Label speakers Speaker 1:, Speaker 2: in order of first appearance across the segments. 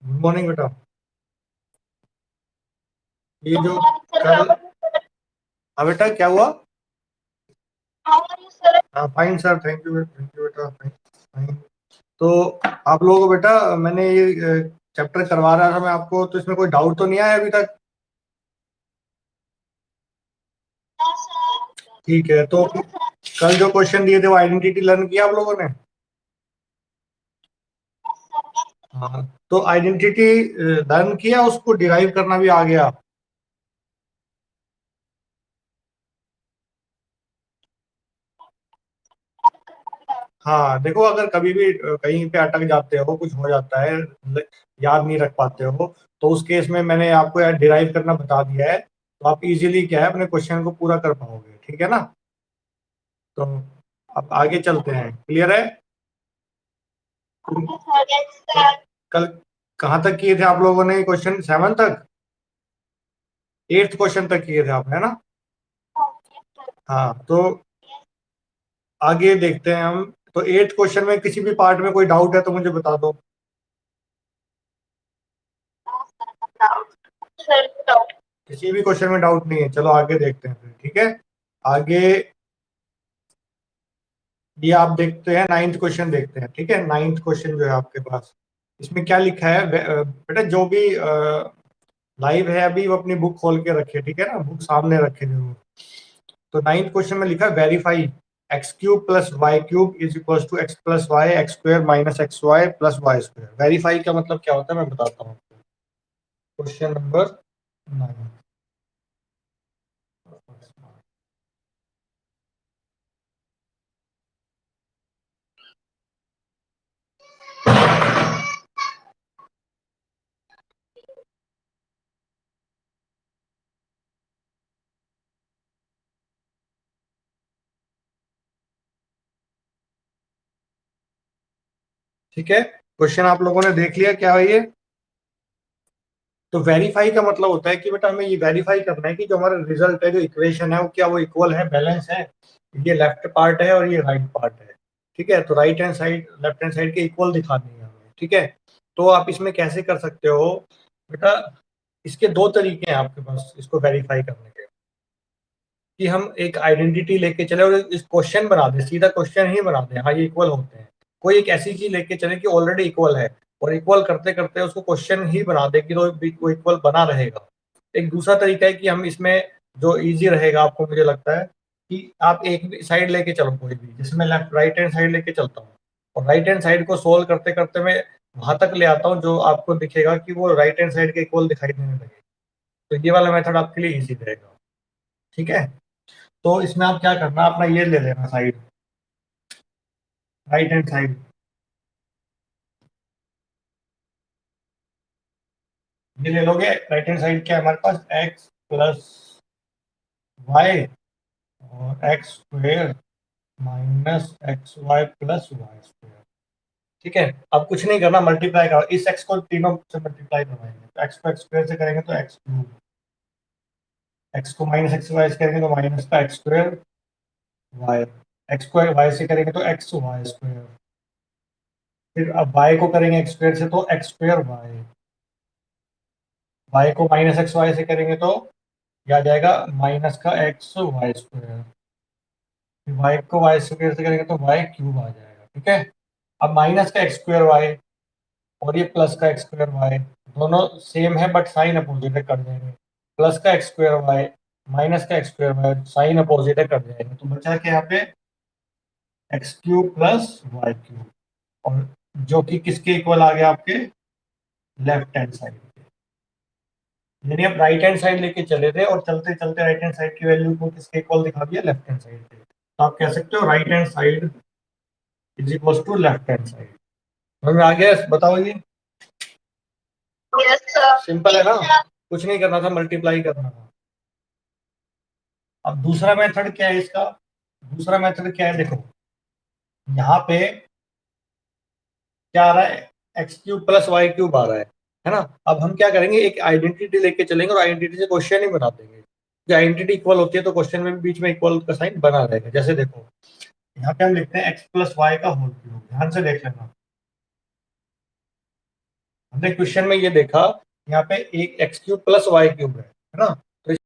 Speaker 1: Good morning बेटा। ये जो कल, हाँ बेटा क्या हुआ? हाँ फाइन सर, थैंक यू बेटा, फाइन। तो आप लोगों को बेटा मैंने ये चैप्टर करवा रहा था मैं आपको, तो इसमें कोई डाउट तो नहीं आया अभी तक? ठीक है, तो कल जो क्वेश्चन दिए थे वो आइडेंटिटी लर्न किया आप लोगों ने? हाँ, तो आइडेंटिटी लर्न किया, उसको डिराइव करना भी आ गया? हाँ देखो, अगर कभी भी कहीं पे अटक जाते हो, कुछ हो जाता है, याद नहीं रख पाते हो, तो उस केस में मैंने आपको यार डिराइव करना बता दिया है, तो आप इजीली क्या है अपने क्वेश्चन को पूरा कर पाओगे, ठीक है ना? तो अब आगे चलते हैं, क्लियर है? कल कहाँ तक किए थे आप लोगों ने क्वेश्चन? 7 तक? 8th क्वेश्चन तक किए थे आप, है ना? हाँ, तो आगे देखते हैं हम। तो 8th क्वेश्चन में किसी भी पार्ट में कोई डाउट है तो मुझे बता दो। किसी भी क्वेश्चन में डाउट नहीं है, चलो आगे देखते हैं फिर, ठीक है? आगे ये आप देखते हैं, 9th क्वेश्चन देखते हैं, ठीक है? 9th क्वेश्चन जो है आपके पास, इसमें क्या लिखा है बेटा? जो भी लाइव है अभी वो अपनी बुक खोल के रखे, ठीक है ना? बुक सामने रखे जरूर। तो 9th क्वेश्चन में लिखा है verify X cube plus Y cube is equal to X plus Y x square minus x Y plus Y square. Verify का मतलब क्या होता है मैं बताता हूँ। Question number 9। ठीक है, क्वेश्चन आप लोगों ने देख लिया क्या है ये? तो वेरीफाई का मतलब होता है कि बेटा हमें ये वेरीफाई करना है कि जो हमारा रिजल्ट है, जो इक्वेशन है, वो क्या वो इक्वल है, बैलेंस है? ये लेफ्ट पार्ट है और ये राइट पार्ट है, ठीक है? तो right hand side left hand side के इक्वल दिखानी है हमें, ठीक है? तो आप इसमें कैसे कर सकते हो बेटा? इसके दो तरीके हैं आपके पास इसको वेरीफाई करने के। कि हम एक आइडेंटिटी लेके चले और इस क्वेश्चन बना दें, सीधा क्वेश्चन ही बना दें, हाँ ये इक्वल होते हैं। कोई एक ऐसी चीज लेके चले कि ऑलरेडी इक्वल है, और इक्वल करते करते उसको क्वेश्चन ही बना दे कि तो वो इक्वल बना रहेगा। एक दूसरा तरीका है कि हम इसमें जो इजी रहेगा आपको, मुझे लगता है कि आप एक साइड लेके चलो कोई भी, जैसे मैं लेफ्ट राइट हैंड साइड लेके चलता हूँ, और राइट हैंड साइड को सोल्व करते करते मैं वहां तक ले आता हूँ जो आपको दिखेगा कि वो राइट हैंड साइड के इक्वल दिखाई देने लगे। तो ये वाला मेथड आपके लिए इजी रहेगा, ठीक है? तो इसमें आप क्या करना, अपना ये ले लेना साइड, राइट हैंड साइड। ये ले लोगे, राइट हैंड साइड क्या है हमारे पास? एक्स प्लस वाई और X square minus x Y plus Y square, ठीक है? अब कुछ नहीं करना, मल्टीप्लाई करो, इस एक्स को तीनों से मल्टीप्लाई करवाएंगे, तो एक्स को एक्स स्क्वेयर से करेंगे तो एक्स क्यूब, एक्स को माइनस एक्स वाई से करेंगे तो माइनस का एक्स स्क्वेयर वाई, एक्स को वाई से करेंगे तो एक्स वाई स्क्वेयर, फिर अब वाई को करेंगे एक्स स्क्वेयर से तो एक्स स्क्वेयर वाई, वाई को माइनस एक्स वाई से करेंगे तो क्या आ जाएगा? माइनस का एक्स वाई स्क्वायर, फिर वाई को वाई स्क्वायर से करेंगे तो वाई क्यूब आ जाएगा, ठीक है? अब माइनस का एक्स स्क्वायर वाई और ये प्लस का एक्स स्क्वायर वाई, दोनों सेम है बट साइन अपोजिट है, कट जाएंगे। प्लस का एक्स स्क्वायर वाई माइनस का X square Y, sign opposite है, कट जाएंगे। तो बचा क्या यहाँ पे? X cube plus Y cube, और जो कि किसके इक्वल आ गया? आपके लेफ्ट हैंड साइड। यानी आप राइट हैंड साइड लेके चले थे और चलते चलते राइट हैंड साइड की वैल्यू को किसके इक्वल दिखा दिया? लेफ्ट हैंड साइड पे। तो आप कह सकते हो right hand side is equal to left hand side. समझ में आ गया? बताओ ये। सिंपल है ना? कुछ नहीं करना था, मल्टीप्लाई करना था। अब दूसरा मेथड क्या है इसका? दूसरा मेथड क्या है देखो, यहाँ पे क्या आ रहा है? X cube plus Y cube आ रहा है ना? अब हम क्या करेंगे, एक आइडेंटिटी लेके चलेंगे और आइडेंटिटी से क्वेश्चन ही बना देंगे। जो आइडेंटिटी इक्वल होती है तो क्वेश्चन में भी बीच में इक्वल का साइन बना रहेगा। जैसे देखो, यहाँ पे हम लिखते हैं एक्स प्लस वाई का होल क्यूब, ध्यान से देख लेना। हमने क्वेश्चन में ये देखा, यहाँ पे एक x cube plus Y cube है ना, तो इस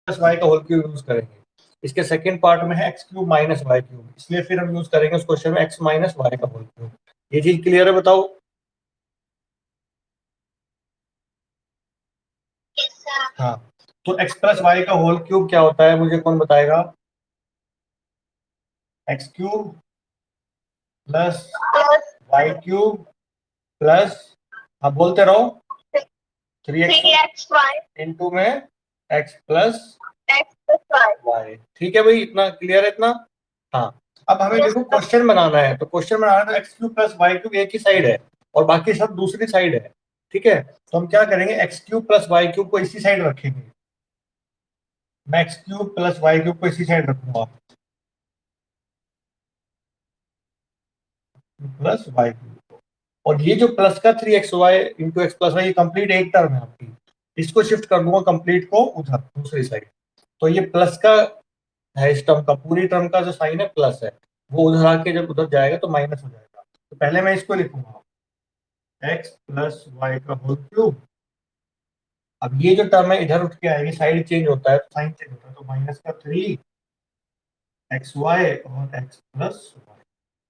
Speaker 1: प्लस वाई का होल क्यूब यूज करेंगे। इसके सेकंड पार्ट में है x cube minus y cube, इसलिए फिर हम यूज करेंगे उस क्वेश्चन में एक्स माइनस वाई का होल क्यूब। ये चीज क्लियर है, बताओ? हाँ, तो एक्स प्लस वाई का होल क्यूब क्या होता है, मुझे कौन बताएगा? X cube plus Y cube plus, हाँ बोलते रहो, 3x इंटू में एक्स प्लस वाई। ठीक है भाई, इतना क्लियर है इतना? हाँ, अब हमें देखो क्वेश्चन बनाना है, तो क्वेश्चन बनाना है तो x cube plus Y cube एक ही साइड है और बाकी सब दूसरी साइड है। ठीक है, तो हम क्या करेंगे, x cube plus Y cube को इसी साइड रखेंगे। मैं x cube plus Y cube को इसी साइड रखूंगा, प्लस वाई क्यूब। और ये जो प्लस का 3xy into x plus y, ये कंप्लीट एक टर्म है आपकी, इसको शिफ्ट कर दूंगा कंप्लीट को उधर दूसरी साइड। तो ये प्लस का है, इस टर्म का, पूरी टर्म का जो साइन है प्लस है, वो उधर आके जब उधर जाएगा तो माइनस हो जाएगा। तो पहले मैं इसको लिखूंगा एक्स प्लस वाई का होल क्यूब। अब ये जो टर्म है इधर उठ के आएगी, साइड चेंज होता है तो साइन चेंज होता है, तो माइनस का 3xy और एक्स प्लस वाई,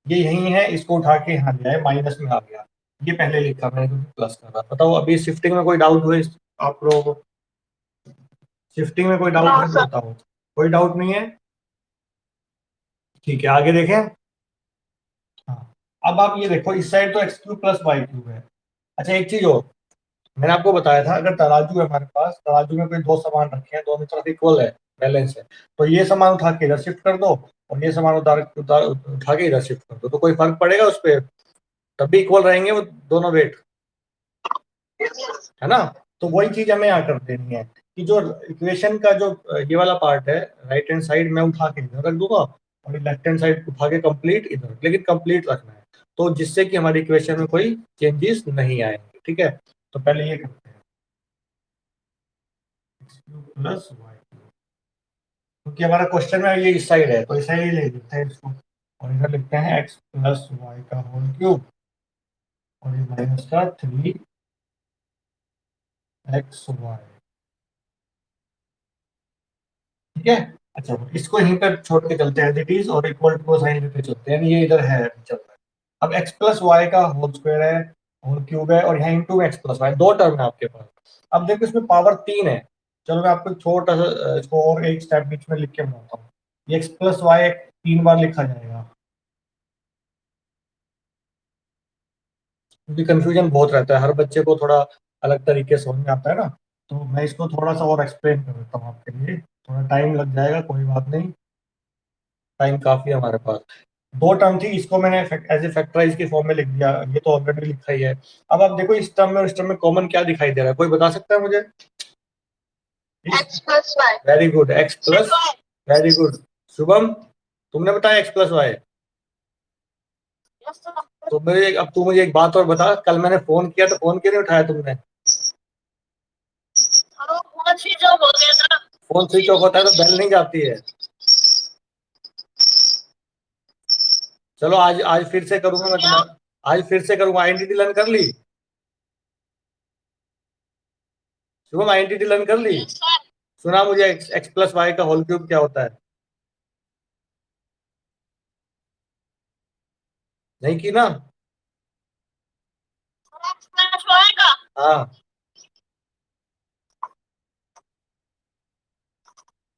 Speaker 1: ये यही है, इसको उठा के यहाँ ले आए, माइनस में आ गया। ये पहले लिखा मैंने क्योंकि प्लस कर रहा। बताओ अभी शिफ्टिंग में कोई डाउट हुए आप लोगों को? शिफ्टिंग में कोई डाउट है तो बताओ। कोई डाउट नहीं है? ठीक है, आगे देखें। हाँ, अब आप ये देखो, इस साइड तो x cube plus Y cube है। अच्छा, एक चीज हो, मैंने आपको बताया था अगर तराजू है हमारे पास, तराजू में कोई दो सामान रखे हैं, दोनों तरफ इक्वल है, बैलेंस है, तो ये सामान उठा के इधर शिफ्ट कर दो और ये सामान उठा के इधर शिफ्ट कर दो, तो कोई फर्क पड़ेगा उस पर? तब भी इक्वल रहेंगे वो दोनों वेट, है ना? तो वही चीज हमें यहाँ कर देनी है कि जो इक्वेशन का जो ये वाला पार्ट है, राइट हैंड साइड में उठा के इधर रख दूंगा और लेफ्ट हैंड साइड उठा के कंप्लीट इधर, लेकिन कंप्लीट रखना है, तो जिससे कि हमारी इक्वेशन में कोई चेंजेस नहीं आएंगे। ठीक है, तो पहले ये करते हैं प्लस वाई, क्योंकि हमारा क्वेश्चन में ये इस साइड है तो इस साइड ही ले लेते हैं इसको, और इधर लिखते हैं एक्स प्लस वाई का होल क्यूब और ये माइनस का 3xy। ठीक है, अच्छा इसको यहीं पर छोड़ के चलते हैं एज इट इज, और इक्वल टू साइन लेते चलते हैं, ये इधर है चल रहा है। अब एक्स प्लस वाई का होल स्क्वायर है, होल क्यूब है, और यहाँ इंटू एक्स प्लस वाई, दो टर्म है आपके पास। अब देखो इसमें पावर 3 है, चलो मैं आपको छोटा सा इसको और एक स्टेप बीच में लिख के बनाता हूँ। ये एक्स प्लस वाई 3 बार लिखा जाएगा, क्योंकि कंफ्यूजन बहुत रहता है, हर बच्चे को थोड़ा अलग तरीके से समझ में आता है ना। तो मैं इसको थोड़ा सा और एक्सप्लेन कर देता हूँ आपके लिए, थोड़ा टाइम लग जाएगा, कोई बात नहीं, टाइम काफी है हमारे पास। दो टर्म थी, इसको मैंने एज ए फैक्टराइज के फॉर्म में लिख दिया, ये तो ऑलरेडी लिखा ही है। अब आप देखो इस टर्म में और इस टर्म में कॉमन क्या दिखाई दे रहा है, कोई बता सकता है मुझे? X plus y. Very good, x plus, very good Shubham, तुमने बताया एक्स प्लस वाई। तो मेरे अब तू मुझे एक बात और बता, कल मैंने फोन किया तो फोन क्यों नहीं उठाया तुमने? फोन स्विच ऑफ हो गया था। फोन स्विच ऑफ होता है तो बेल नहीं जाती है। चलो आज आज फिर से करूंगा मैं तुम्हारा, आज फिर से करूंगा। आइडेंटिटी लर्न कर ली शुभम? आइडेंटिटी लर्न कर ली? सुना मुझे एक्स प्लस वाई का होल क्यूब क्या होता है? नहीं की ना? हाँ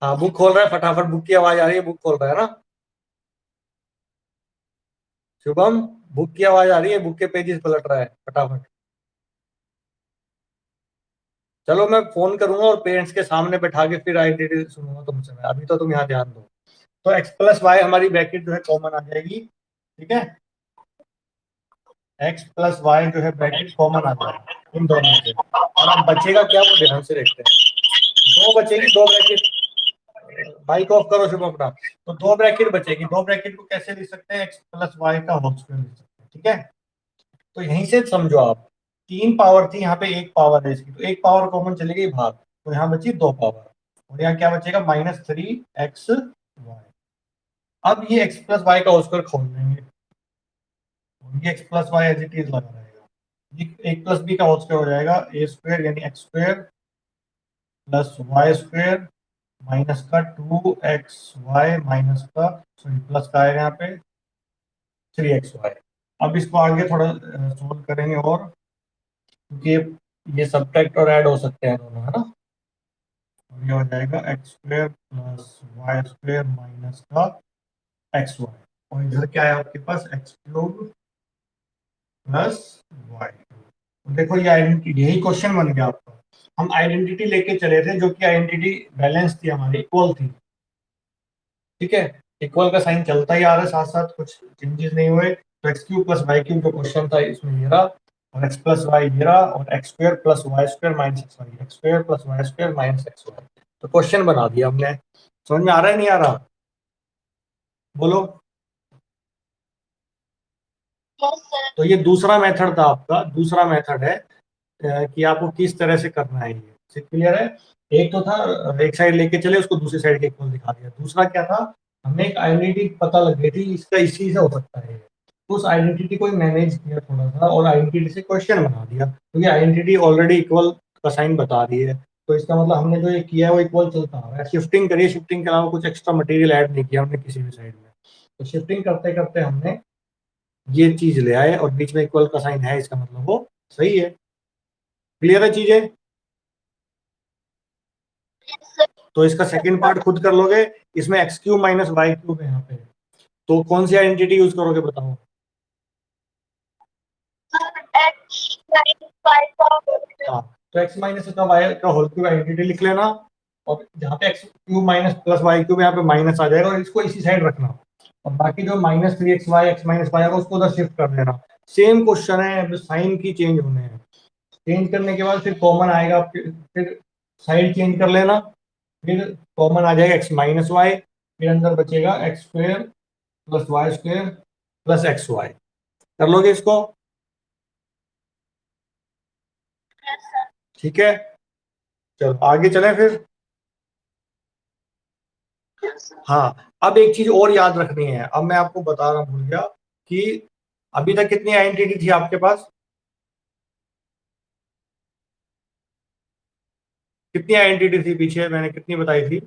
Speaker 1: हाँ, बुक खोल रहा है, फटाफट बुक की आवाज आ रही है, बुक खोल रहा है ना शुभम? बुक की आवाज आ रही है, बुक के पेजेस पलट रहा है फटाफट। चलो मैं फोन करूंगा और पेरेंट्स के सामने बैठा के फिर आइडेंटिटी सुनूंगा तुमसे मैं, अभी तो तुम यहाँ ध्यान दो। तो एक्स प्लस वाई हमारी ब्रैकेट जो है कॉमन आ जाएगी। ठीक है, एक्स प्लस वाई जो है ब्रैकेट कॉमन आ जाएगी इन दोनों में से, और अब बचेगा क्या वो ध्यान से देखते हैं। दो बचेगी, दो ब्रैकेट, बाइक ऑफ करो शुभ अपना। तो दो ब्रैकेट बचेगी, दो ब्रैकेट को कैसे लिख सकते हैं, एक्स प्लस वाई का होल स्क्वायर लिख सकते हैं। ठीक है, तो यहीं से समझो आप, 3 पावर थी, यहाँ पे एक पावर है इसकी, तो एक पावर कॉमन चली गई बाहर, तो यहाँ बची 2 पावर, और यहाँ क्या बचेगा, -3xy। अब ये एक्स प्लस वाई का होल स्क्वायर खोल देंगे, और ये x plus y as it is लगा रहेगा। एक प्लस बी का होल स्क्वायर हो जाएगा ए स्क्वायर यानी x square plus Y square minus का 2xy माइनस का, सॉरी प्लस का आएगा यहाँ पे 3xy। अब इसको आगे थोड़ा सोल्व करेंगे, और क्योंकि ये सब्ट्रैक्ट और ऐड हो सकते हैं दोनों, है ना। और ये हो जाएगा x square plus Y square minus का एक्स वाई, और इधर क्या है आपके पास एक्स क्यूब प्लस वाई। देखो ये आइडेंटिटी, यही क्वेश्चन बन गया आपका। हम आइडेंटिटी लेके चले थे, जो कि आइडेंटिटी बैलेंस थी हमारी, इक्वल थी, ठीक है। इक्वल का साइन चलता ही आ रहा है साथ साथ, कुछ चेंजेस नहीं हुए। तो x cube plus Y cube जो क्वेश्चन था इसमें ये रहा, और एक्स प्लस वाई ये रहा, और x square plus Y square minus x y, x square plus Y square minus x y. तो क्वेश्चन बना दिया हमने। समझ में आ रहा है नहीं आ रहा, बोलो। तो ये दूसरा मेथड था आपका, दूसरा मेथड है कि आपको किस तरह से करना है, ये क्लियर है। एक तो था एक साइड लेके चले, उसको दूसरी साइड के इक्वल दिखा दिया। दूसरा क्या था, हमें एक आइडेंटिटी पता लग गई थी, इसका इसी से हो सकता है। उस आइडेंटिटी को मैनेज किया थोड़ा सा, और आइडेंटिटी से क्वेश्चन बना दिया, क्योंकि आइडेंटिटी ऑलरेडी इक्वल का साइन बता दी है। तो इसका मतलब हमने जो ये किया है वो इक्वल चलता आ रहा है। शिफ्टिंग करिए, शिफ्टिंग के अलावा कुछ एक्स्ट्रा मटेरियल ऐड नहीं किया हमने किसी भी साइड में। तो शिफ्टिंग करते करते हमने ये चीज ले आए, और बीच में इक्वल का साइन है, इसका मतलब वो सही है। क्लियर है चीजें। तो इसका सेकंड पार्ट खुद कर लोगे। इसमें x cube minus y cube है यहाँ पे, तो कौन सी आइडेंटिटी यूज करोगे बताओ। हाँ, तो एक्स माइनस का वाई का होल क्यूब आइडेंटिटी लिख लेना, और जहाँ पे x cube minus plus Y cube यहाँ पे माइनस आ जाएगा, और इसको इसी साइड रखना। और बाकी जो minus 3xy x minus Y आएगा उसको उधर शिफ्ट कर देना। सेम क्वेश्चन है, बस साइन की चेंज होने हैं। चेंज करने के बाद फिर कॉमन आएगा, फिर साइड चेंज कर लेना, फिर कॉमन आ जाएगा एक्स माइनस वाई, फिर अंदर बचेगा x square plus Y square plus x y. कर लोगे इसको, ठीक है। चलो आगे चलें फिर। हाँ, अब एक चीज और याद रखनी है, अब मैं आपको बता रहा हूँ, भूल गया कि अभी तक कितनी आइडेंटिटी थी आपके पास, कितनी आइडेंटिटी थी पीछे, मैंने कितनी बताई थी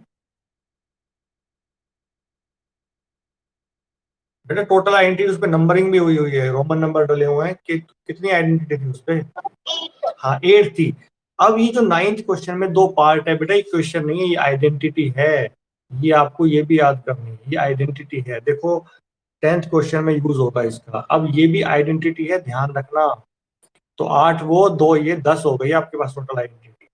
Speaker 1: बेटा। टोटल आइडेंटिटी उस पर नंबरिंग भी हुई हुई है, रोमन नंबर डले हुए हैं कि कितनी आइडेंटिटी थी उस पर। हाँ 8 थी। अब ये जो नाइन्थ क्वेश्चन में दो पार्ट है बेटा, ये क्वेश्चन नहीं है, ये आइडेंटिटी है। ये आपको ये भी याद करनी है, ये आइडेंटिटी है। देखो 10th क्वेश्चन में यूज होता है इसका। अब ये भी आइडेंटिटी है, ध्यान रखना। तो 8 वो 2 ये 10 हो गई आपके पास टोटल आइडेंटिटी,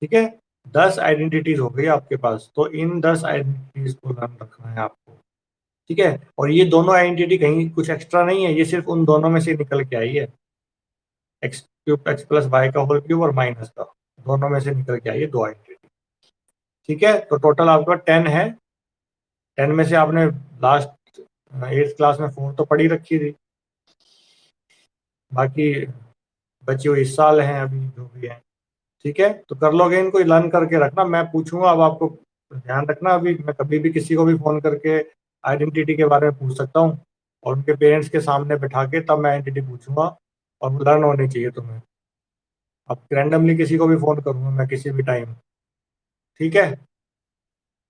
Speaker 1: ठीक है। 10 आइडेंटिटीज हो गई आपके पास, तो इन 10 आइडेंटिटीज को ध्यान रखना है आपको, ठीक है। और ये दोनों आइडेंटिटी कहीं कुछ एक्स्ट्रा नहीं है, ये सिर्फ उन दोनों में से निकल के आई है। X cube x plus y का होल क्यूब और माइनस का, दोनों में से निकल के आई है दो आइडेंटिटी, ठीक है। तो टोटल आपका 10 है। 10 में से आपने लास्ट 8th क्लास में 4 तो पढ़ी रखी थी, बाकी बची हुई इस साल हैं अभी जो भी है, ठीक है। तो कर लोगे इनको, लर्न करके रखना, मैं पूछूंगा अब आपको। ध्यान रखना, अभी मैं कभी भी किसी को भी फोन करके आइडेंटिटी के बारे में पूछ सकता हूँ, और उनके पेरेंट्स के सामने बैठा के तब मैं आइडेंटिटी पूछूंगा, और वो लर्न होनी चाहिए तुम्हें। अब रैंडमली किसी को भी फोन करूंगा मैं किसी भी टाइम, ठीक है।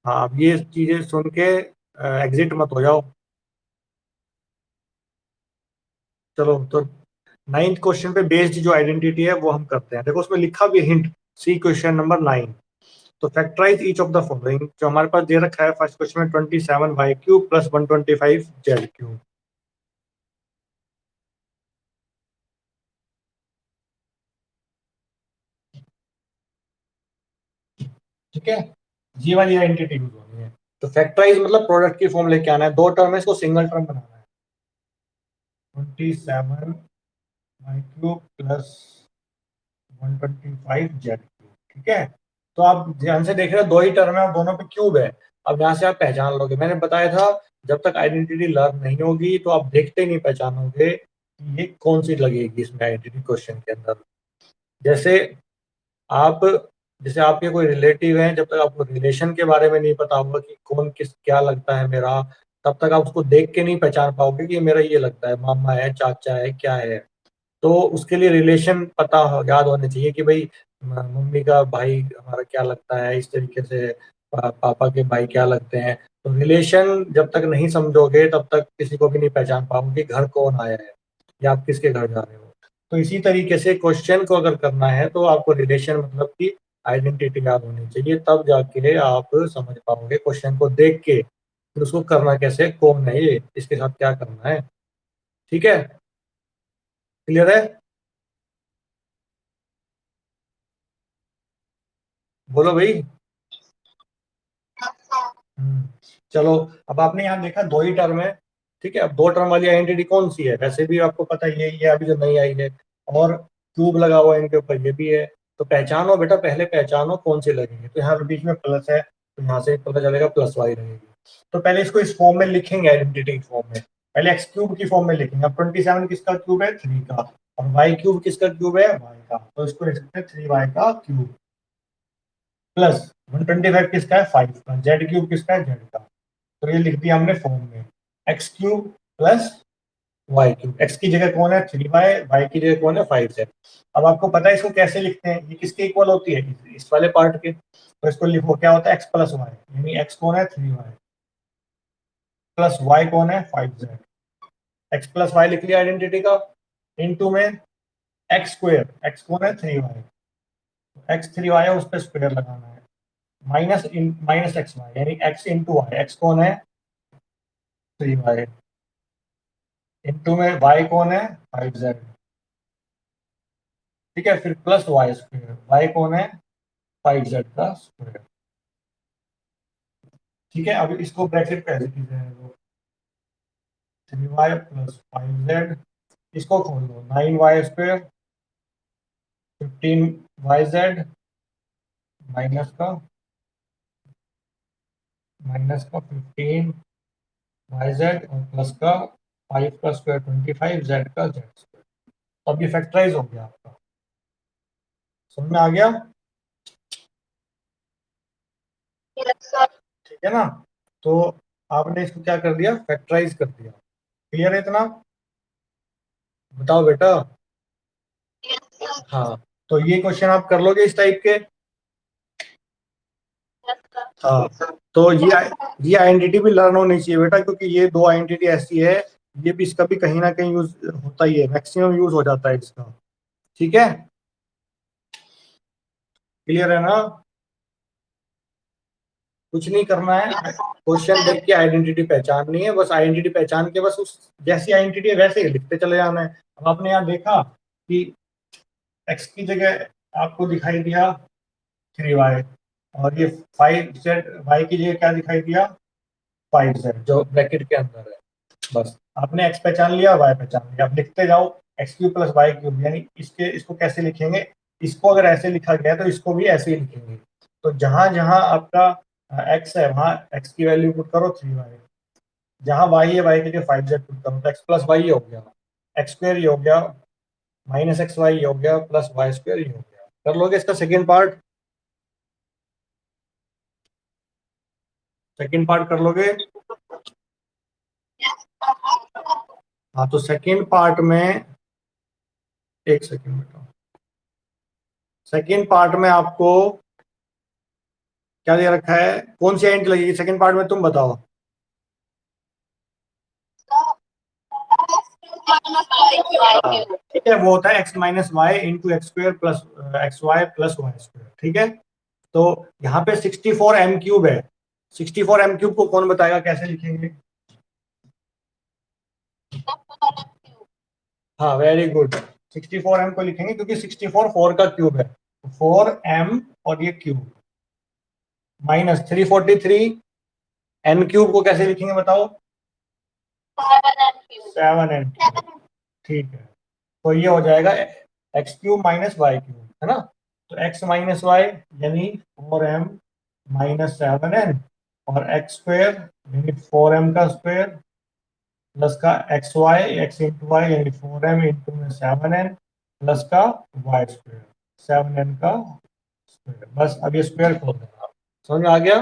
Speaker 1: हाँ, अब ये चीजें सुन के एग्जिट मत हो जाओ। चलो तो नाइन्थ क्वेश्चन पे बेस्ड जो आइडेंटिटी है वो हम करते हैं। देखो उसमें लिखा भी हिंट, सी क्वेश्चन नंबर 9। तो factorise each of the following, जो हमारे पास दे रखा है फर्स्ट क्वेश्चन में 27 y cube plus 125 z cube, ठीक है। ये वाली आइडेंटिटी यूज होनी है। तो फैक्टराइज मतलब प्रोडक्ट की फॉर्म लेके आना है, दो टर्म है, इसको सिंगल टर्म बनाना है। 27 y cube plus 125 z cube, ठीक है। तो आप ध्यान से देख रहे हो, दो ही टर्म है और दोनों पे क्यूब है। अब यहाँ से आप पहचान लोगे, मैंने बताया था जब तक आइडेंटिटी लर्न नहीं होगी तो आप देखते ही नहीं पहचानोगे कि ये कौन सी लगेगी इसमें आइडेंटिटी क्वेश्चन के अंदर। जैसे आप, जैसे आपके कोई रिलेटिव हैं, जब तक आपको रिलेशन के बारे में नहीं पता होगा कि कौन किस क्या लगता है मेरा, तब तक आप उसको देख के नहीं पहचान पाओगे कि ये मेरा ये लगता है, मामा है, चाचा है, क्या है। तो उसके लिए रिलेशन पता याद होने चाहिए कि भाई मम्मी का भाई हमारा क्या लगता है, इस तरीके से पापा के भाई क्या लगते हैं। तो रिलेशन जब तक नहीं समझोगे तब तक किसी को भी नहीं पहचान पाओगे कि घर कौन आया है या आप किसके घर जा रहे हो। तो इसी तरीके से क्वेश्चन को अगर करना है तो आपको रिलेशन मतलब कि आइडेंटिटी याद होनी चाहिए, तब जाके आप समझ पाओगे क्वेश्चन को देख के फिर उसको करना कैसे, कौन है ये, इसके साथ क्या करना है। ठीक है, क्लियर है? बोलो भाई। हम्म, चलो। अब आपने यहाँ देखा दो ही टर्म है, ठीक है। अब दो टर्म वाली आइडेंटिटी कौन सी है, वैसे भी आपको पता ही है, ये अभी जो नई आई है, और क्यूब लगा हुआ है इनके ऊपर, ये भी है। तो पहचानो बेटा, पहले पहचानो कौन से लगेंगे। तो यहाँ बीच में प्लस है, तो यहाँ से पता चलेगा प्लस वाई रहेगी। तो पहले इसको इस फॉर्म में लिखेंगे, आइडेंटिटी फॉर्म में। पहले एक्स क्यूब की फॉर्म में लिखेंगे। अब 27 किसका क्यूब है, 3 का। और वाई क्यूब किसका क्यूब है, वाई का। तो इसको लिख सकते हैं 3y का क्यूब प्लस 125 किसका है, 5 का। जेड क्यूब किसका है, जेड का। तो ये लिख दिया हमने फॉर्म में, x cube plus Y cube. X की जगह कौन है, 3y, वाई की जगह कौन है, 5z। अब आपको पता है इसको कैसे लिखते हैं, ये किसके इक्वल होती है, इस वाले पार्ट के। तो इसको लिखो, क्या होता है, एक्स प्लस वाई, यानी एक्स कौन है, 3y, प्लस वाई कौन है, 5z। एक्स प्लस वाई लिख लिया आइडेंटिटी का। इनटू में एक्स स्क्वायर, एक्स कौन है, 3y, एक्स 3y है, उस पर स्क्वायर लगाना है। माइनस माइनस एक्स वाई, यानी एक्स इंटू वाई, एक्स कौन है, 3y, इंटू में वाई कौन है, 5z। ठीक है, फिर प्लस वाई स्क्वायर, वाई कौन है, 5z का स्क्वायर। ठीक है, अब इसको ब्रैकेट पे ऐसे कीजिए, 3y प्लस 5z, इसको खोल दो, 9y स्क्वायर, 15yz, माइनस का माइनस का 15yz, और प्लस का 5 का स्क्वायर 25, z का z स्क्वायर। अब ये फैक्टराइज हो गया आपका, समझ में आ गया? ठीक है ना। तो आपने इसको क्या कर दिया, फैक्टराइज कर दिया। क्लियर है इतना? बताओ बेटा। हाँ, तो ये क्वेश्चन आप कर लोगे इस टाइप के। हाँ, तो ये आइडेंटिटी भी लर्न होनी चाहिए बेटा, क्योंकि ये दो आइडेंटिटी ऐसी है, ये भी, इसका भी कहीं ना कहीं यूज होता ही है, मैक्सिमम यूज हो जाता है इसका। ठीक है, क्लियर है ना? कुछ नहीं करना है, क्वेश्चन देख के आइडेंटिटी पहचाननी है, बस आइडेंटिटी पहचान के बस उस जैसी आइडेंटिटी है वैसे ही लिखते चले जाना है। अब आपने यहाँ देखा कि एक्स की जगह आपको दिखाई दिया 3y, और ये 5z, वाई की जगह क्या दिखाई दिया, 5z, जो ब्रैकेट के अंदर है। बस आपने एक्स पहचान लिया, वाई पहचान लिया, अब लिखते जाओ x cube plus Y cube, यानी इसको कैसे लिखेंगे, इसको अगर ऐसे लिखा गया तो इसको भी ऐसे ही लिखेंगे। तो जहां जहां आपका एक्स है वहां एक्स की वैल्यू पुट करो 3y, जहां वाई है वाई की जगह 5z पुट करो, तो एक्स प्लस वाई हो गया, एक्स स्क्वायर ये हो गया, माइनस एक्स वाई हो गया, प्लस वाई स्क्वायर ये हो गया। कर लोगे इसका सेकेंड पार्ट? सेकेंड पार्ट कर लोगे? हाँ, तो सेकेंड पार्ट में, एक सेकेंड बेटा, सेकेंड पार्ट में आपको क्या दे रखा है, कौन सी आइडेंटिटी लगेगी सेकेंड पार्ट में, तुम बताओ। हाँ, ठीक है, वो होता है x minus y into x square plus x Y plus Y square. ठीक है, तो यहाँ पे 64m³ है। 64m³ को कौन बताएगा कैसे लिखेंगे? हाँ, वेरी गुड। 64m को लिखेंगे क्योंकि 64 4 का क्यूब है, 4m, और ये क्यूब माइनस 343 n³ को कैसे लिखेंगे बताओ? 7n। ठीक है, तो ये हो जाएगा x³ माइनस y³ है ना। तो x माइनस वाई यानी 4m माइनस 7n, और एक्स स्क्वायर यानी 4m का स्क्वायर, प्लस का x y, x into y यानी 4m इंटू में 7n, प्लस का वाई स्क्वायर 7n का स्क्वायर। बस अब ये स्क्वायर खोल देना आप। समझ में आ गया?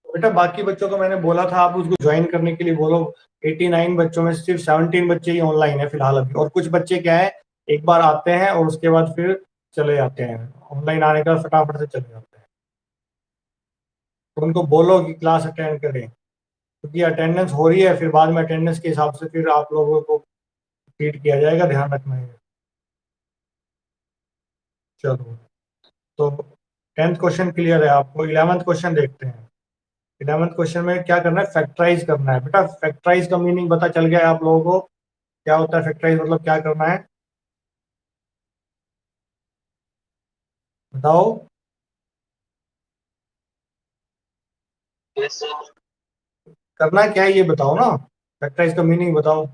Speaker 1: बेटा बाकी बच्चों को मैंने बोला था आप उसको ज्वाइन करने के लिए बोलो। 89 बच्चों में सिर्फ 17 बच्चे ही ऑनलाइन है फिलहाल अभी, और कुछ बच्चे क्या है, एक बार आते हैं और उसके बाद फिर चले जाते हैं, ऑनलाइन आने का फटाफट से चले जाते हैं। तो उनको बोलो कि क्लास अटेंड करें, क्योंकि अटेंडेंस हो रही है, फिर बाद में अटेंडेंस के हिसाब से फिर आप लोगों को फीड किया जाएगा, ध्यान रखना है। चलो, तो 10th क्वेश्चन क्लियर है आपको, 11th क्वेश्चन देखते हैं। 11th क्वेश्चन में क्या करना है, फैक्टराइज करना है। बेटा फैक्टराइज का मीनिंग पता चल गया है आप लोगों को, क्या होता है फैक्टराइज, मतलब क्या करना है, बताओ। करना क्या है ये बताओ ना, फैक्टराइज का मीनिंग बताओ।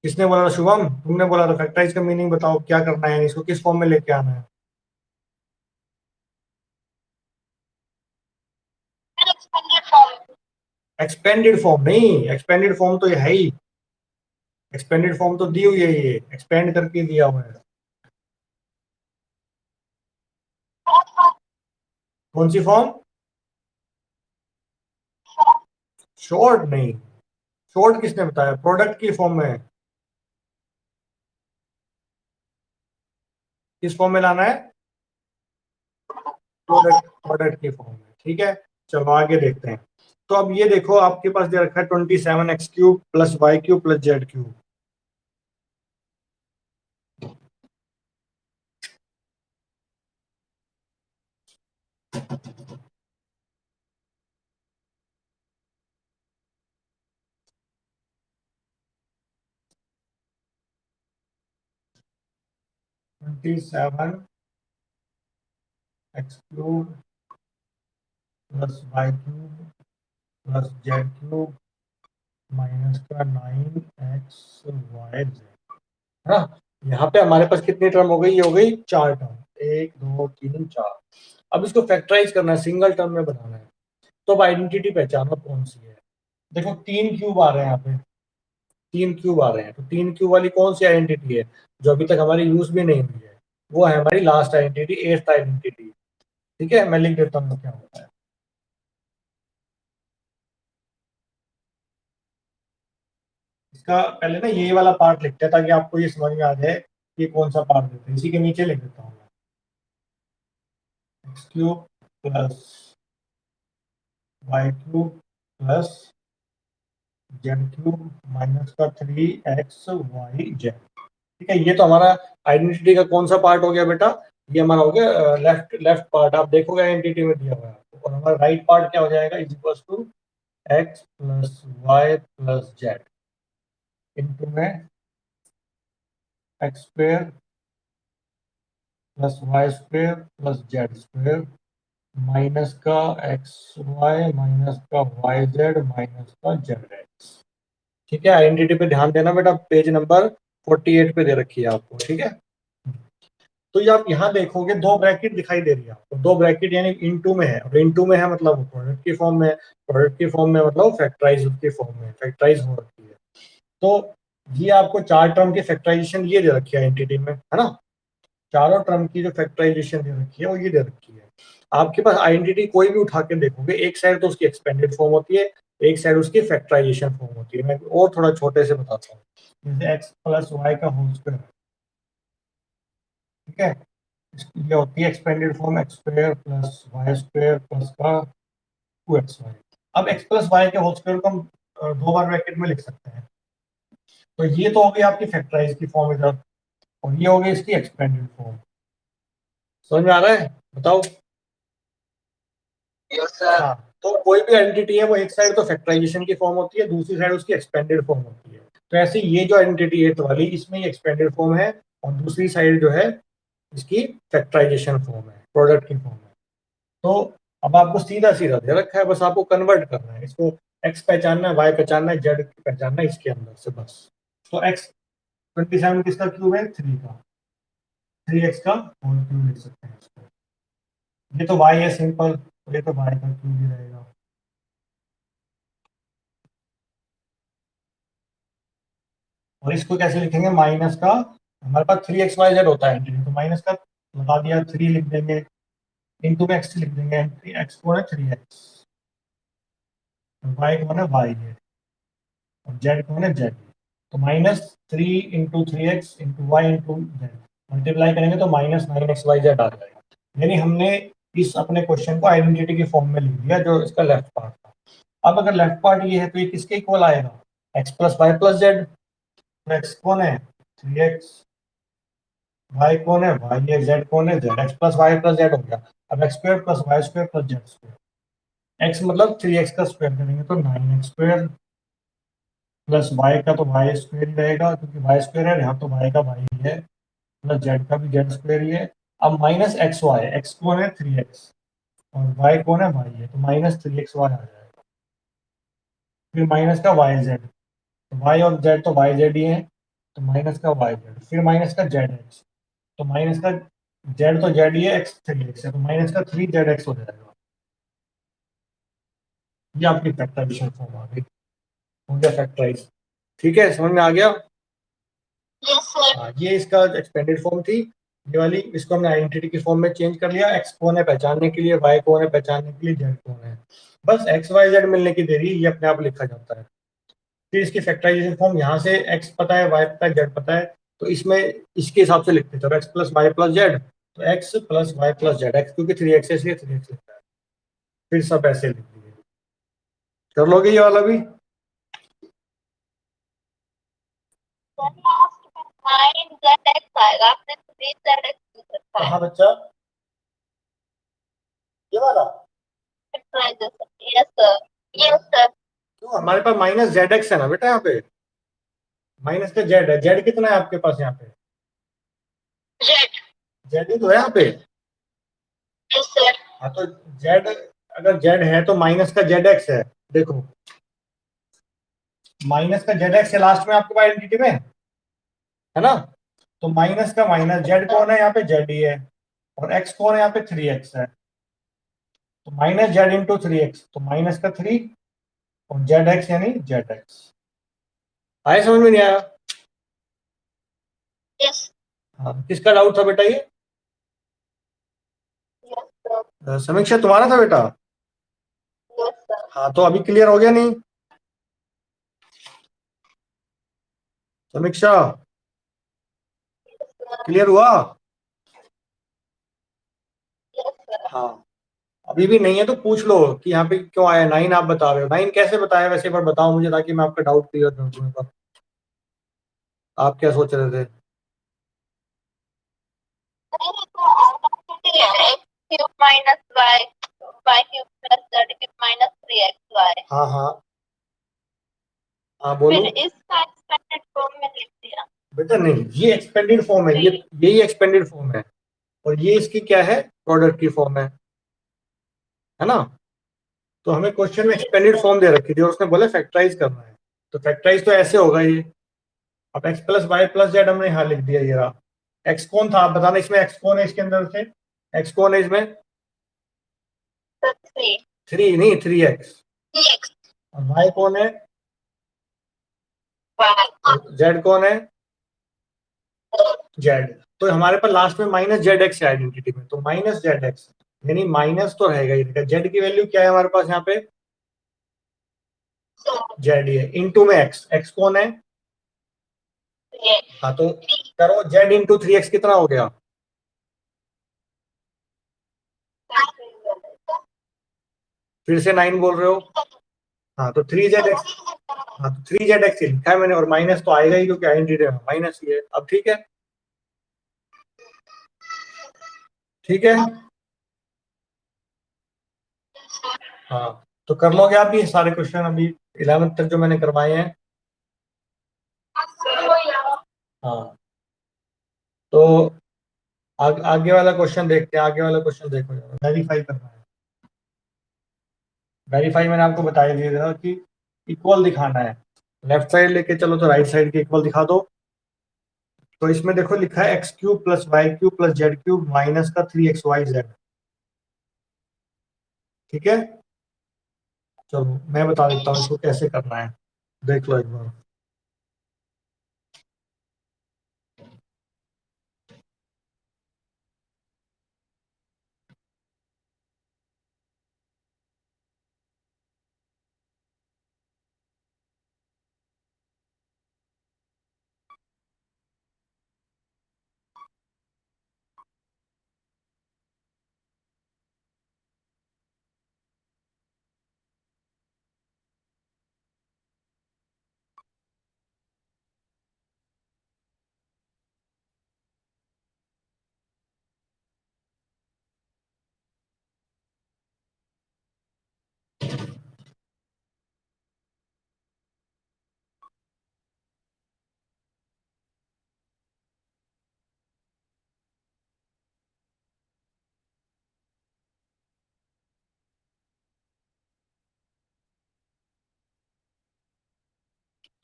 Speaker 1: किसने बोला था, शुभम तुमने बोला था, फैक्टराइज का मीनिंग बताओ क्या करना है, इसको किस फॉर्म में लेके आना है। एक्सपेंडेड फॉर्म नहीं, एक्सपेंडेड फॉर्म तो ये है ही, एक्सपेंडेड फॉर्म तो दी हुई है, ये एक्सपेंड करके दिया हुआ है। कौन सी फॉर्म, शॉर्ट नहीं, शॉर्ट किसने बताया, प्रोडक्ट की फॉर्म में, किस फॉर्म में लाना है, प्रोडक्ट, प्रोडक्ट की फॉर्म में, ठीक है। चलो आगे देखते हैं। तो अब ये देखो आपके पास दे रखा है 27x³ plus y³ plus z³। 27x³ plus y³ plus z³ minus का 9xyz, है ना। यहाँ पे हमारे पास कितनी टर्म हो गई, ये हो गई 4 टर्म, 1 2 3 4। अब इसको फैक्टराइज करना है, सिंगल टर्म में बनाना है। तो अब आइडेंटिटी पहचानो कौन सी है। देखो 3 क्यूब आ रहे हैं यहाँ पे, 3 क्यूब आ रहे हैं, तो 3 क्यूब वाली कौन सी आइडेंटिटी है जो अभी तक हमारी यूज भी नहीं हुई है, वो है हमारी लास्ट आइडेंटिटी, 8th आइडेंटिटी। ठीक है, मैं लिख देता हूँ क्या होता है। इसका पहले ना ये वाला पार्ट लिखते हैं ताकि आपको ये समझ में आ जाए कि ये कौन सा पार्ट देते हैं। इसी के नीचे लिख देता हूँ x³ plus y³ plus z³ minus का 3xyz। ठीक है, ये तो हमारा आइडेंटिटी का कौन सा पार्ट हो गया बेटा, ये हमारा हो गया लेफ्ट लेफ्ट पार्ट, आप देखोगे आइडेंटिटी में दिया हुआ है आपको। और हमारा राइट पार्ट क्या हो जाएगा, is equal to X plus Y plus Z into में X square plus Y square plus Z square minus का एक्स वाई माइनस का वाई जेड माइनस का जेड एक्स। ठीक है, आइडेंटिटी पे ध्यान देना बेटा, पेज नंबर 48 पे दे रखी है आपको, ठीक है। तो ये आप यहाँ देखोगे दो ब्रैकेट दिखाई दे रही है आपको, दो ब्रैकेट यानी इनटू में है, और इनटू में है मतलब प्रोडक्ट की फॉर्म में, प्रोडक्ट की फॉर्म में मतलब फैक्टराइज की फॉर्म में, फैक्टराइज हो रखी है। तो ये आपको 4 टर्म की फैक्टराइजेशन ये दे रखी है एंटिटी में, है ना। चारों टर्म की जो फैक्टराइजेशन दे रखी है वो ये दे रखी है। आपके पास आइडेंटिटी कोई भी उठा के देखोगे, एक साइड तो उसकी एक्सपेंडेड फॉर्म होती है, एक साइड उसकी फैक्टराइजेशन फॉर्म होती है। मैं और थोड़ा छोटे से बताता हूँ, जैसे एक्स प्लस वाई का होल स्क्वायर, ठीक है, ये होती है expanded form x square plus Y square plus का 2xy। अब एक्स प्लस वाई के होल स्क्वायर को हम दो बार ब्रैकेट में लिख सकते हैं। तो ये तो हो गई आपकी फैक्टराइज की फॉर्म इधर, और ये हो गई इसकी एक्सपेंडेड फॉर्म। समझ में आ रहा है, बताओ। Yes sir. हाँ, तो कोई भी आइडेंटिटी है वो एक साइड तो फैक्टराइजेशन की फॉर्म होती है, दूसरी साइड उसकी एक्सपेंडेड फॉर्म होती है। तो ऐसे ये जो आइडेंटिटी है वाली, इसमें ये एक्सपेंडेड फॉर्म है, और दूसरी साइड जो है इसकी फैक्टराइजेशन फॉर्म है, प्रोडक्ट की फॉर्म है। तो अब आपको सीधा सीधा दे रखा है, बस आपको कन्वर्ट करना है इसको, एक्स पहचानना है, वाई पहचानना है, जेड पहचानना है इसके अंदर से बस। तो एक्स 27 किसका क्यूब है, 3 का, 3x का होल क्यूब लिख सकते हैं इसको। ये तो वाई है सिंपल, तो ये तो वाई का क्यूब ही रहेगा। और इसको कैसे लिखेंगे, माइनस का, हमारे पास 3xyz होता है, तो माइनस का लगा दिया, 3 लिख देंगे, इनटू में एक्स लिख देंगे, एक्स कौन है 3x, वाई कौन है वाई है, और जेड कौन है जेड। तो -3 × 3x × y × z मल्टीप्लाई करेंगे तो -9xyz आ जाएगा। यानी हमने इस अपने क्वेश्चन को आइडेंटिटी के फॉर्म में लिख दिया, जो इसका लेफ्ट पार्ट था। अब अगर लेफ्ट पार्ट ये है तो ये किसके इक्वल आएगा, x + y + z। x कौन है 3x, y कौन है y है, z कौन है z, x + y + z हो गया। अब x² + y² + z², x मतलब 3x का स्क्वायर करेंगे तो 9x² प्लस y का तो y² ही रहेगा, क्योंकि y² है यहाँ, तो y का y ही है, प्लस z का भी z² ही है। अब -xy, x कौन है 3x और y कौन है y है, तो -3xy आ जाएगा। फिर माइनस का yz, तो y और z तो yz ही है, तो माइनस का yz, फिर माइनस का zx, तो माइनस का z तो z ही है, x 3x है, तो माइनस का 3zx हो जाएगा। ये आपकी फैक्टराइजेशन फॉर्म आ गई, हो गया फैक्टराइज। ठीक है, समझ में आ गया। हाँ, ये इसका एक्सपेंडेड फॉर्म थी ये वाली, इसको हमने आइडेंटिटी के फॉर्म में चेंज कर लिया। एक्स कौन है पहचानने के लिए, वाई कौन है पहचानने के लिए, जेड कौन है। बस एक्स वाई जेड मिलने की देरी, ये अपने आप लिखा जाता है। फिर इसकी फैक्टराइजेशन फॉर्म, यहाँ से एक्स पता है, वाई पता है, जेड पता है, तो इसमें इसके हिसाब से लिखते थे, एक्स + y + z, तो एक्स + y + z, एक्स क्योंकि 3x है इसलिए 3x लिखता है, फिर सब ऐसे लिख दिए। कर लोगे ये वाला भी। हाँ बच्चा, ये वाला क्यों, हमारे पास -zx है ना बेटा, यहाँ पे माइनस का जेड है। जेड कितना है आपके पास यहाँ पे, जेड ही तो है यहाँ पे। हाँ तो जेड, अगर जेड है तो माइनस का जेड एक्स है। देखो माइनस का जेड एक्स है लास्ट में आपके पास आइडेंटिटी में, है ना। तो माइनस का माइनस, जेड कौन है यहाँ पे, जेड ही है, और एक्स कौन है यहाँ पे 3x है, तो -z × 3x, तो माइनस का 3 और जेड एक्स यानी जेड एक्स। आए समझ में नहीं आया। हाँ, किसका डाउट था बेटा ये, समीक्षा तुम्हारा था बेटा। हाँ तो अभी क्लियर हो गया नहीं, समीक्षा क्लियर हुआ। हाँ, अभी भी नहीं है तो पूछ लो कि यहाँ पे क्यों आया 9, आप बता रहे हो 9 कैसे बताया वैसे, पर बताओ मुझे ताकि मैं आपका डाउट क्लियर कर दूँ। आप क्या सोच रहे थे। हाँ हाँ हाँ बोलो। फिर इसका एक्सपेंडेड फॉर्म में लिख दिया बेटा, नहीं ये एक्सपेंडेड फॉर्म है, ये यही एक्सपेंडेड फॉर्म है, और ये इसकी क्या है, प्रोडक्ट की फॉर्म है ना। तो हमें क्वेश्चन में एक्सपेंडेड फॉर्म दे रखी थी और उसने बोला फैक्टराइज करना है, तो फैक्टराइज तो ऐसे होगा ये। अब x + y + z हमने यहाँ लिख दिया, ये रहा। x कौन था आप बताना, इसमें x कौन है, इसके अंदर से x कौन है इसमें, 3 नहीं 3x, और y कौन है, z कौन है, z। तो हमारे पास लास्ट में -zx है आइडेंटिटी में, तो -zx यानी माइनस तो रहेगा ही, z की वैल्यू क्या है हमारे पास यहाँ पे, z ही है, इनटू में x कौन है। हाँ तो करो, z × 3x कितना हो गया, फिर से 9 बोल रहे हो। हाँ तो 3zx, हाँ तो 3zx लिखा है मैंने, और माइनस तो आएगा ही क्योंकि आइडेंटिटी में माइनस ही है। अब ठीक है, ठीक है। हाँ तो कर लोगे आप ये सारे क्वेश्चन अभी 11th तक जो मैंने करवाए हैं। हाँ तो आगे वाला क्वेश्चन देखते हैं, आगे वाला क्वेश्चन देखो, वेरीफाई करना है। वेरीफाई मैंने आपको बताया दिया था कि इक्वल दिखाना है, लेफ्ट साइड लेके चलो तो राइट साइड के इक्वल दिखा दो। तो इसमें देखो लिखा है x³ + y³ + z³ माइनस का 3xyz। ठीक है, चलो मैं बता देता हूँ इसको कैसे करना है, देख लो एक बार।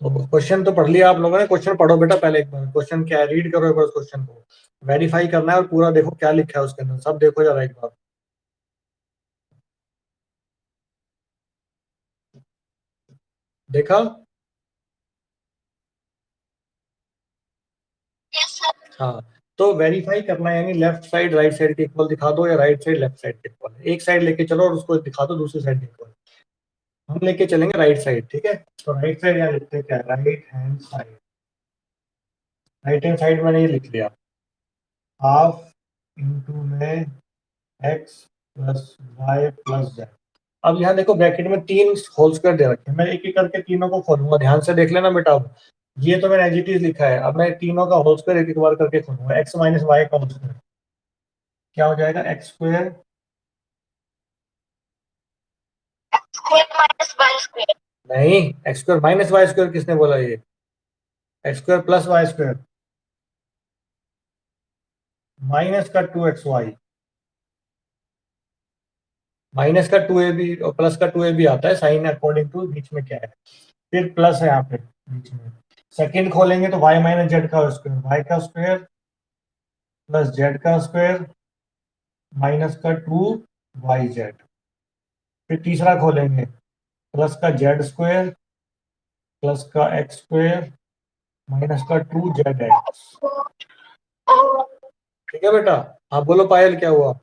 Speaker 1: तो क्वेश्चन तो पढ़ लिया आप लोगों ने, क्वेश्चन पढ़ो बेटा पहले एक बार, क्वेश्चन क्या है रीड करो एक बार क्वेश्चन को, वेरीफाई करना है और पूरा देखो क्या लिखा है उसके अंदर, सब देखो जरा एक बार। देखा? हाँ, तो वेरीफाई करना है, यानी लेफ्ट साइड राइट साइड के इक्वल दिखा दो या राइट साइड लेफ्ट साइड के इक्वल, एक साइड लेके चलो और उसको दिखा दो दूसरी साइड के इक्वल। हम लेके चलेंगे राइट साइड, ठीक है? तो राइट साइड यहाँ लिखते हैं क्या, right hand side, right hand side मैंने ये लिख लिया, हाफ इंटू में x plus Y plus z. अब यहाँ देखो ब्रैकेट में 3 होल स्क्वायर दे रखे हैं, मैं एक एक करके तीनों को खोलूंगा, ध्यान से देख लेना बेटा। अब ये तो मैंने एज इट इज लिखा है, अब मैं तीनों का होल स्क्वायर एक एक बार करके खोलूंगा, एक्स माइनस वाई का होल स्क्वायर क्या हो जाएगा, x square minus Y square, नहीं X square minus Y square किसने बोला, ये X square plus Y square minus का 2xy, माइनस का 2ab और प्लस का 2ab आता है साइन अकॉर्डिंग टू बीच में क्या है, फिर प्लस है यहाँ पे बीच में। सेकंड खोलेंगे तो y माइनस जेड का स्क्वायर, y का स्क्वायर प्लस जेड का स्क्वायर माइनस का 2yz। फिर तीसरा खोलेंगे, प्लस का जेड स्क्वायर प्लस का एक्स स्क्वायर माइनस का 2zx। ठीक है बेटा? हाँ बोलो पायल क्या हुआ?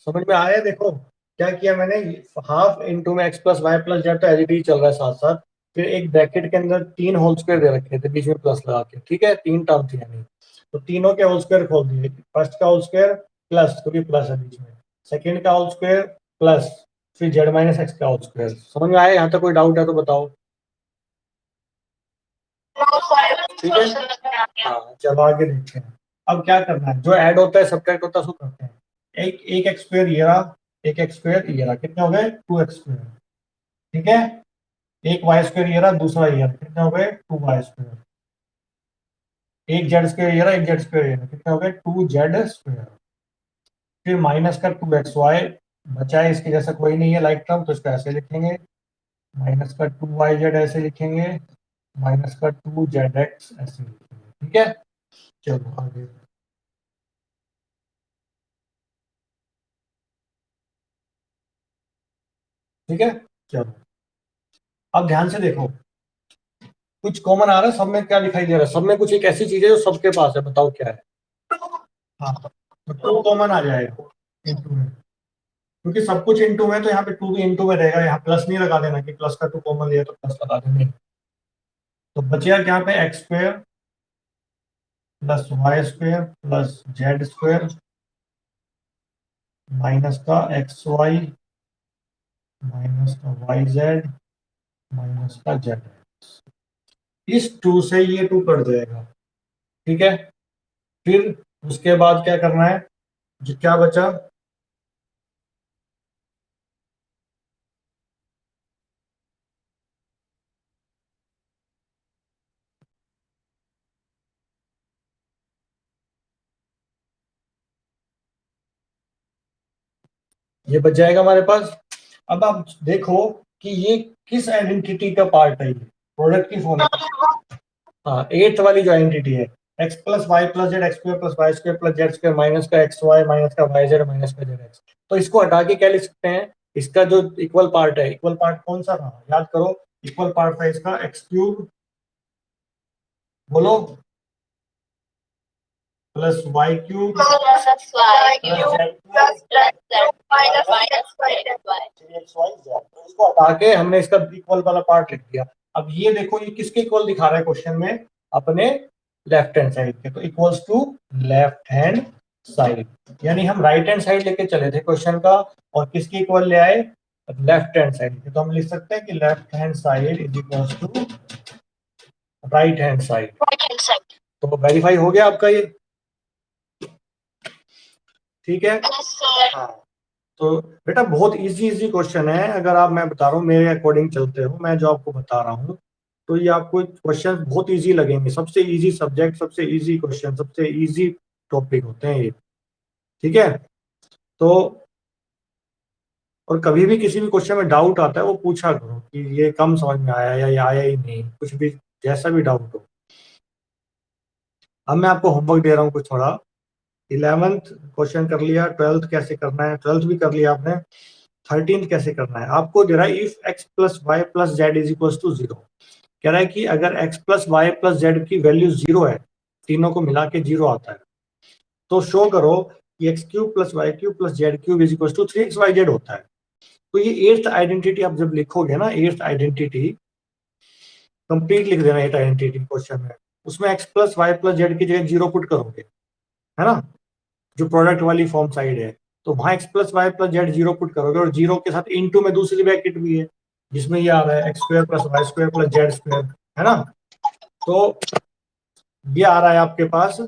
Speaker 1: समझ में आया? देखो क्या किया मैंने, हाफ इंटू में x plus Y plus z, तो एज इट इज चल रहा है साथ साथ, फिर एक ब्रैकेट के अंदर 3 होल स्क्वायर दे रखे थे बीच में प्लस लगा के, ठीक है? 3 टर्म थी यानी, तो तीनों के होल स्क्वायर खोल दिए, फर्स्ट का होल स्क्वायर प्लस क्योंकि प्लस है बीच में, सेकेंड का होल स्क्वायर प्लस, फिर जेड माइनस एक्स का होल स्क्वायर। समझ में आया? यहाँ तक कोई डाउट है तो बताओ। ठीक है, हाँ चलो आगे देखते हैं। अब क्या करना है, जो ऐड होता है सब्ट्रैक्ट होता है उसको करते हैं। एक एक एक्स स्क्वायर ये रहा, एक एक्स स्क्वायर ये रहा, कितने हो गए, 2x स्क्वायर, ठीक है? एक वाई स्क्वायर ये रहा, दूसरा ये रहा, कितने हो गए, 2y स्क्वायर। एक जेड स्क्वायर ये रहा, एक जेड स्क्वायर ये रहा, कितने हो गए, 2z स्क्वायर। फिर माइनस का 2xy बचा है, इसके जैसा कोई नहीं है लाइक टर्म, तो इसका ऐसे लिखेंगे, माइनस का 2yz ऐसे लिखेंगे, माइनस का 2zx ऐसे लिखेंगे, ठीक है? चलो आगे, ठीक है? चलो अब ध्यान से देखो, कुछ कॉमन आ रहा है सब में, क्या दिखाई दे रहा है सब में, कुछ एक ऐसी चीज है जो सबके पास है, बताओ क्या है? हाँ, तो 2 कॉमन आ जाएगा इंटू में, क्योंकि सब कुछ इंटू में, तो यहाँ पे 2 भी इंटू में रहेगा, यहाँ प्लस नहीं लगा देना कि प्लस का 2 कॉमन लिया तो प्लस लगा देंगे। तो बचेगा यहाँ पे X square plus Y square plus Z square minus का एक्स वाई माइनस का वाई जेड माइनस का जेड। इस 2 से ये 2 कट जाएगा, ठीक है? फिर उसके बाद क्या करना है, जो क्या बचा, ये बच जाएगा हमारे पास। अब आप देखो कि ये किस आइडेंटिटी का पार्ट है, ये प्रोडक्ट की फॉर्म है। हाँ, एट्थ वाली जो आइडेंटिटी है, x plus Y plus z x square plus Y square plus Z square minus का एक्स वाई माइनस का वाई जेड माइनस का जेड एक्स। तो इसको हटा के क्या लिख सकते हैं, इसका जो इक्वल पार्ट है, इक्वल पार्ट कौन सा था याद करो, इक्वल पार्ट था इसका एक्स क्यूब, बोलो, plus Y cube plus z तो इसको हटा के हमने इसका इक्वल वाला पार्ट लिख दिया। अब ये देखो ये किसके इक्वल दिखा रहा है क्वेश्चन में, अपने लेफ्ट हैंड साइड के, तो equals to left hand side, यानी हम राइट हैंड साइड लेके चले थे क्वेश्चन का, और किसके इक्वल ले आए, लेफ्ट हैंड साइड के। तो हम लिख सकते हैं कि left hand side is equals to right hand side. तो वेरीफाई हो गया आपका ये, ठीक है? हाँ, तो बेटा बहुत इजी इजी क्वेश्चन है, अगर आप, मैं बता रहा हूँ मेरे अकॉर्डिंग चलते हो, मैं जो आपको बता रहा हूँ, तो ये आपको क्वेश्चन बहुत इजी लगेंगे, सबसे इजी सब्जेक्ट, सबसे इजी क्वेश्चन, सबसे इजी टॉपिक होते हैं ये। ठीक है। तो और कभी भी किसी भी क्वेश्चन में डाउट आता है वो पूछा करो कि ये कम समझ में आया या ये आया ही नहीं, कुछ भी जैसा भी डाउट हो। अब मैं आपको होमवर्क दे रहा हूँ कुछ थोड़ा। 11th क्वेश्चन कर लिया, 12th कैसे करना है, 12th भी कर लिया आपने, 13th कैसे करना है। आपको दे रहा है if x plus Y plus z is equal to 0। कह रहा है कि अगर x plus Y plus z की वैल्यू 0 है, तीनों को मिला के 0 आता है, तो शो करो कि x cube plus Y cube plus z cube is equal to 3xyz होता है। तो ये एट्थ आइडेंटिटी आप जब लिखोगे ना, एट्थ आइडेंटिटी कंप्लीट लिख देना एट आइडेंटिटी क्वेश्चन में, उसमें x plus Y plus z की जगह 0 पुट करोगे, है ना, जो प्रोडक्ट वाली फॉर्म साइड है। तो वहां x plus Y plus z 0 put करोगे और 0 के साथ इनटू में दूसरी ब्रैकेट भी है जिसमें ये आ रहा है x square plus Y square plus Z square, है ना। तो ये आ रहा है आपके पास,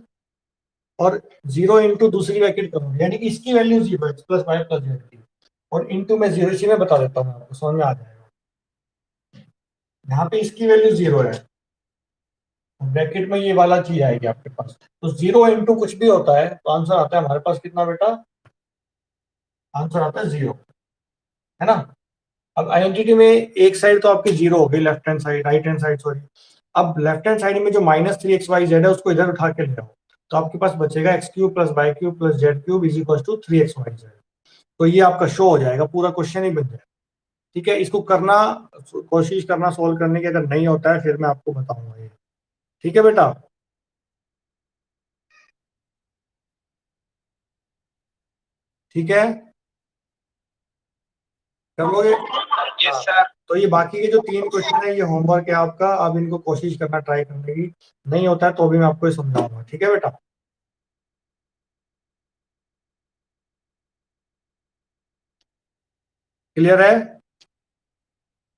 Speaker 1: और 0 इंटू दूसरी ब्रैकेट करोगे यानी कि इसकी value 0 x plus Y plus z की, और इंटू में 0, इसी में बता देता हूँ आपको, समझ में आ जाएगा। यहाँ पे इसकी वैल्यू 0 है, ब्रैकेट में ये वाला चीज आएगी आपके पास। तो 0 इंटू कुछ भी होता है तो आंसर आता है हमारे पास कितना बेटा, आंसर आता है 0, है ना। अब आइडेंटिटी में एक साइड तो आपकी 0 हो गई, left hand side, right hand side sorry. अब लेफ्ट हैंड साइड में जो -3xyz है उसको इधर उठा के ले आओ, तो आपके पास बचेगा x cube plus Y cube plus z cube is equal to 3xyz। तो ये आपका शो हो जाएगा, पूरा क्वेश्चन ही बन जाएगा। ठीक है, इसको करना, कोशिश करना सोल्व करने की, अगर नहीं होता है फिर मैं आपको बताऊंगा ये। ठीक है बेटा, ठीक है, कर लोगे। Yes sir. तो ये बाकी के जो 3 क्वेश्चन है ये होमवर्क है आपका, आप इनको कोशिश करना, ट्राई करने की। नहीं होता है तो भी मैं आपको ये समझाऊंगा, ठीक है बेटा। क्लियर है।